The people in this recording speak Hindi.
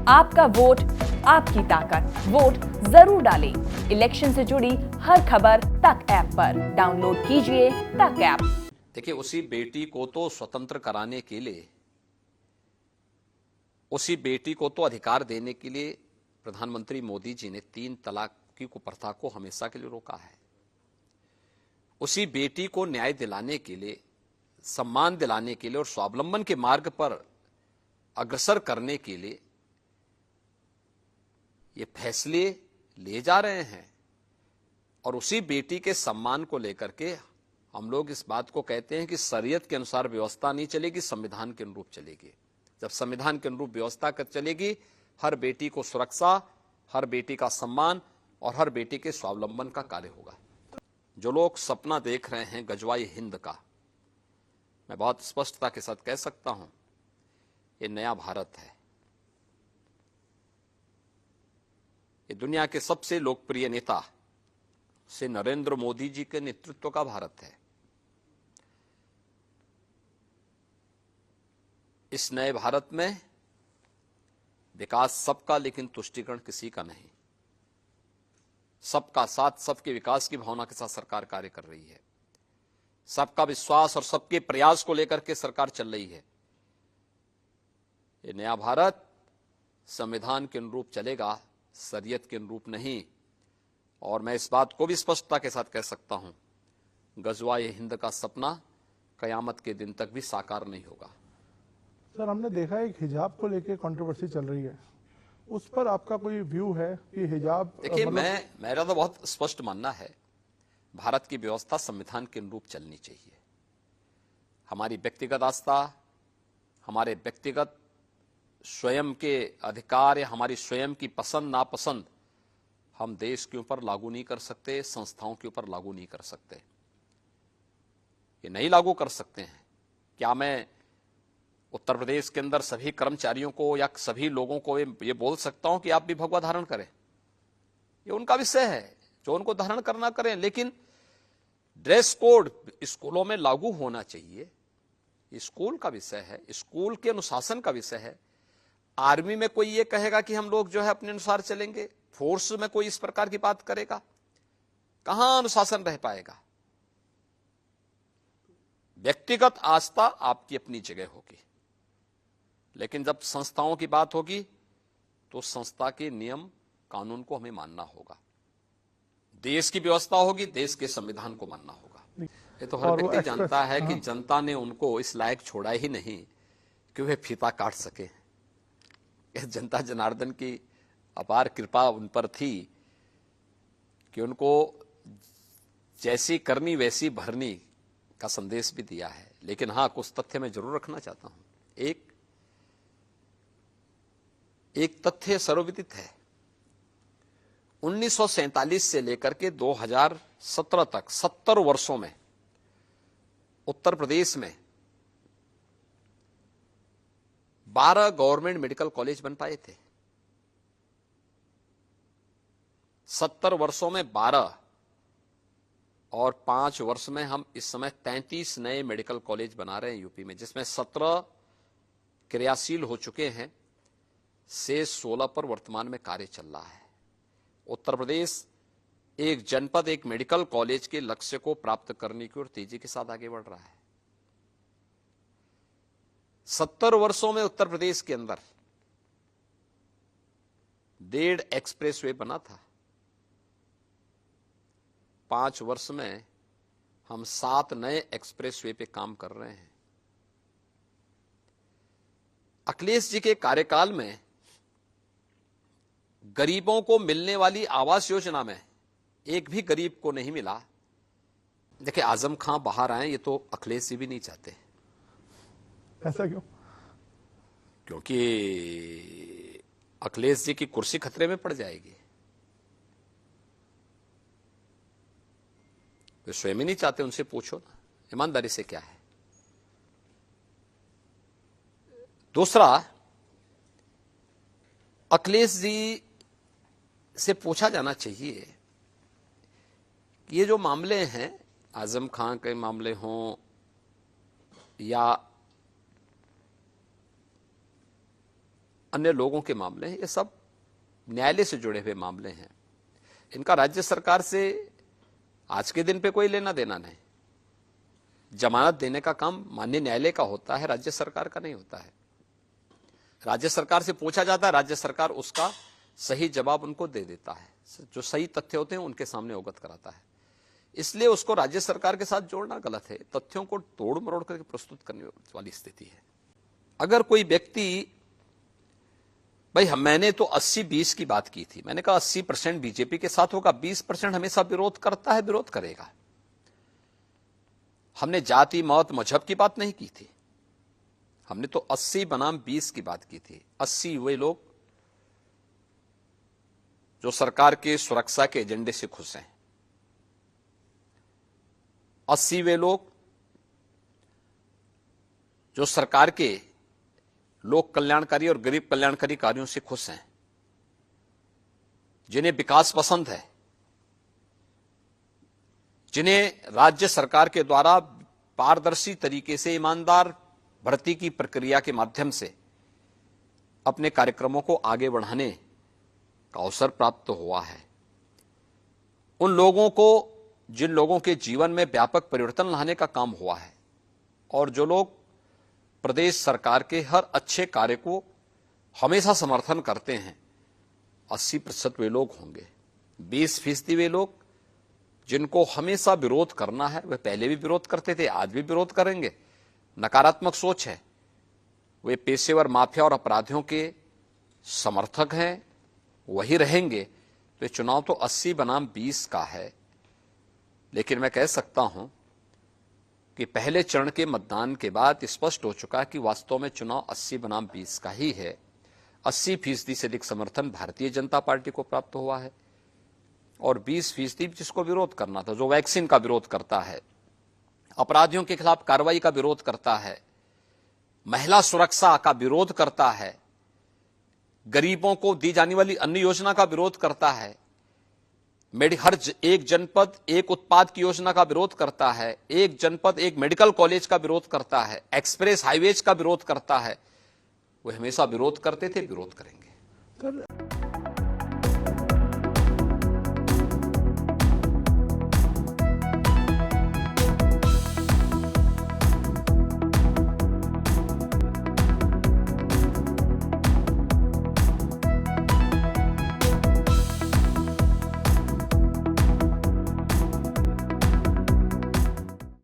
आपका वोट आपकी ताकत, वोट जरूर डालें। इलेक्शन से जुड़ी हर खबर तक ऐप पर डाउनलोड कीजिए तक ऐप। देखिए, उसी बेटी को तो स्वतंत्र कराने के लिए, उसी बेटी को तो अधिकार देने के लिए प्रधानमंत्री मोदी जी ने 3 तलाक की कुप्रथा को हमेशा के लिए रोका है। उसी बेटी को न्याय दिलाने के लिए, सम्मान दिलाने के लिए और स्वावलंबन के मार्ग पर अग्रसर करने के लिए ये फैसले लिए जा रहे हैं। और उसी बेटी के सम्मान को लेकर के हम लोग इस बात को कहते हैं कि शरीयत के अनुसार व्यवस्था नहीं चलेगी, संविधान के अनुरूप चलेगी। जब संविधान के अनुरूप व्यवस्था चलेगी, हर बेटी को सुरक्षा, हर बेटी का सम्मान और हर बेटी के स्वावलंबन का कार्य होगा। जो लोग सपना देख रहे हैं गजवाई हिंद का, मैं बहुत स्पष्टता के साथ कह सकता हूं, ये नया भारत है। ये दुनिया के सबसे लोकप्रिय नेता से नरेंद्र मोदी जी के नेतृत्व का भारत है। इस नए भारत में विकास सबका, लेकिन तुष्टीकरण किसी का नहीं। सबका साथ, सबके विकास की भावना के साथ सरकार कार्य कर रही है। सबका विश्वास और सबके प्रयास को लेकर के सरकार चल रही है। ये नया भारत संविधान के अनुरूप चलेगा, शरीयत के अनुरूप नहीं। और मैं इस बात को भी स्पष्टता के साथ कह सकता हूं, गजवाए हिंद का सपना कयामत के दिन तक भी साकार नहीं होगा। सर, हमने देखा है एक हिजाब को लेकर कंट्रोवर्सी चल रही है, उस पर आपका कोई व्यू है कि हिजाब? देखिए, मेरा तो बहुत स्पष्ट मानना है, भारत की व्यवस्था संविधान के अनुरूप चलनी चाहिए। हमारी व्यक्तिगत आस्था, हमारे व्यक्तिगत स्वयं के अधिकार या हमारी स्वयं की पसंद नापसंद हम देश के ऊपर लागू नहीं कर सकते, संस्थाओं के ऊपर लागू नहीं कर सकते। ये नहीं लागू कर सकते हैं। क्या मैं उत्तर प्रदेश के अंदर सभी कर्मचारियों को या सभी लोगों को ये बोल सकता हूं कि आप भी भगवा धारण करें? ये उनका विषय है, जो उनको धारण करना करें। लेकिन ड्रेस कोड स्कूलों में लागू होना चाहिए, स्कूल का विषय है, स्कूल के अनुशासन का विषय है। आर्मी में कोई ये कहेगा कि हम लोग जो है अपने अनुसार चलेंगे, फोर्स में कोई इस प्रकार की बात करेगा? कहां अनुशासन रह पाएगा? व्यक्तिगत आस्था आपकी अपनी जगह होगी, लेकिन जब संस्थाओं की बात होगी तो संस्था के नियम कानून को हमें मानना होगा। देश की व्यवस्था होगी, देश के संविधान को मानना होगा। ये तो हर व्यक्ति जानता है कि जनता ने उनको इस लायक छोड़ा ही नहीं कि वे फीता काट सके। जनता जनार्दन की अपार कृपा उन पर थी कि उनको जैसी करनी वैसी भरनी का संदेश भी दिया है। लेकिन हां, कुछ तथ्य मैं जरूर रखना चाहता हूं। एक तथ्य सर्वविदित है, 1947 से लेकर के 2017 तक 70 वर्षों में उत्तर प्रदेश में 12 गवर्नमेंट मेडिकल कॉलेज बन पाए थे। 70 वर्षों में 12 और 5 वर्ष में हम इस समय 33 नए मेडिकल कॉलेज बना रहे हैं यूपी में, जिसमें 17 क्रियाशील हो चुके हैं, से 16 पर वर्तमान में कार्य चल रहा है। उत्तर प्रदेश एक जनपद, एक मेडिकल कॉलेज के लक्ष्य को प्राप्त करने की ओर तेजी के साथ आगे बढ़ रहा है। 70 वर्षों में उत्तर प्रदेश के अंदर 1.5 एक्सप्रेसवे बना था। 5 वर्ष में हम 7 नए एक्सप्रेसवे पे काम कर रहे हैं। अखिलेश जी के कार्यकाल में गरीबों को मिलने वाली आवास योजना में एक भी गरीब को नहीं मिला। देखिए, आजम खां बाहर आए, ये तो अखिलेश जी भी नहीं चाहते। ऐसा क्यों? क्योंकि अखिलेश जी की कुर्सी खतरे में पड़ जाएगी। वे स्वयं ही नहीं चाहते, उनसे पूछो ना ईमानदारी से क्या है। दूसरा, अखिलेश जी से पूछा जाना चाहिए कि ये जो मामले हैं, आजम खां के मामले हों या अन्य लोगों के मामले हैं, ये सब न्यायालय से जुड़े हुए मामले हैं। इनका राज्य सरकार से आज के दिन पे कोई लेना देना नहीं। जमानत देने का काम माननीय न्यायालय का होता है, राज्य सरकार का नहीं होता है। राज्य सरकार से पूछा जाता है, राज्य सरकार उसका सही जवाब उनको दे देता है, जो सही तथ्य होते हैं उनके सामने अवगत कराता है। इसलिए उसको राज्य सरकार के साथ जोड़ना गलत है, तथ्यों को तोड़ मरोड़ करके प्रस्तुत करने वाली स्थिति है। अगर कोई व्यक्ति, भाई मैंने तो 80-20 की बात की थी, मैंने कहा 80% बीजेपी के साथ होगा, 20% हमेशा विरोध करता है, विरोध करेगा। हमने जाति मत मजहब की बात नहीं की थी, हमने तो 80 बनाम 20 की बात की थी। 80 वे लोग जो सरकार के सुरक्षा के एजेंडे से खुश हैं, 80 वे लोग जो सरकार के लोक कल्याणकारी और गरीब कल्याणकारी कार्यों से खुश हैं, जिन्हें विकास पसंद है, जिन्हें राज्य सरकार के द्वारा पारदर्शी तरीके से ईमानदार भर्ती की प्रक्रिया के माध्यम से अपने कार्यक्रमों को आगे बढ़ाने का अवसर प्राप्त हुआ है। उन लोगों को, जिन लोगों के जीवन में व्यापक परिवर्तन लाने का काम हुआ है और जो लोग प्रदेश सरकार के हर अच्छे कार्य को हमेशा समर्थन करते हैं, 80% वे लोग होंगे। 20% वे लोग जिनको हमेशा विरोध करना है, वे पहले भी विरोध करते थे, आज भी विरोध करेंगे, नकारात्मक सोच है, वे पेशेवर माफिया और अपराधियों के समर्थक हैं, वही रहेंगे। तो चुनाव तो 80 बनाम 20 का है, लेकिन मैं कह सकता हूं कि पहले चरण के मतदान के बाद स्पष्ट हो चुका कि वास्तव में चुनाव 80 बनाम 20 का ही है। 80% से अधिक समर्थन भारतीय जनता पार्टी को प्राप्त हुआ है और 20% जिसको विरोध करना था, जो वैक्सीन का विरोध करता है, अपराधियों के खिलाफ कार्रवाई का विरोध करता है, महिला सुरक्षा का विरोध करता है, गरीबों को दी जाने वाली अन्य योजना का विरोध करता है, हर एक जनपद एक उत्पाद की योजना का विरोध करता है, एक जनपद एक मेडिकल कॉलेज का विरोध करता है, एक्सप्रेस हाईवेज का विरोध करता है, वे हमेशा विरोध करते थे, विरोध करेंगे।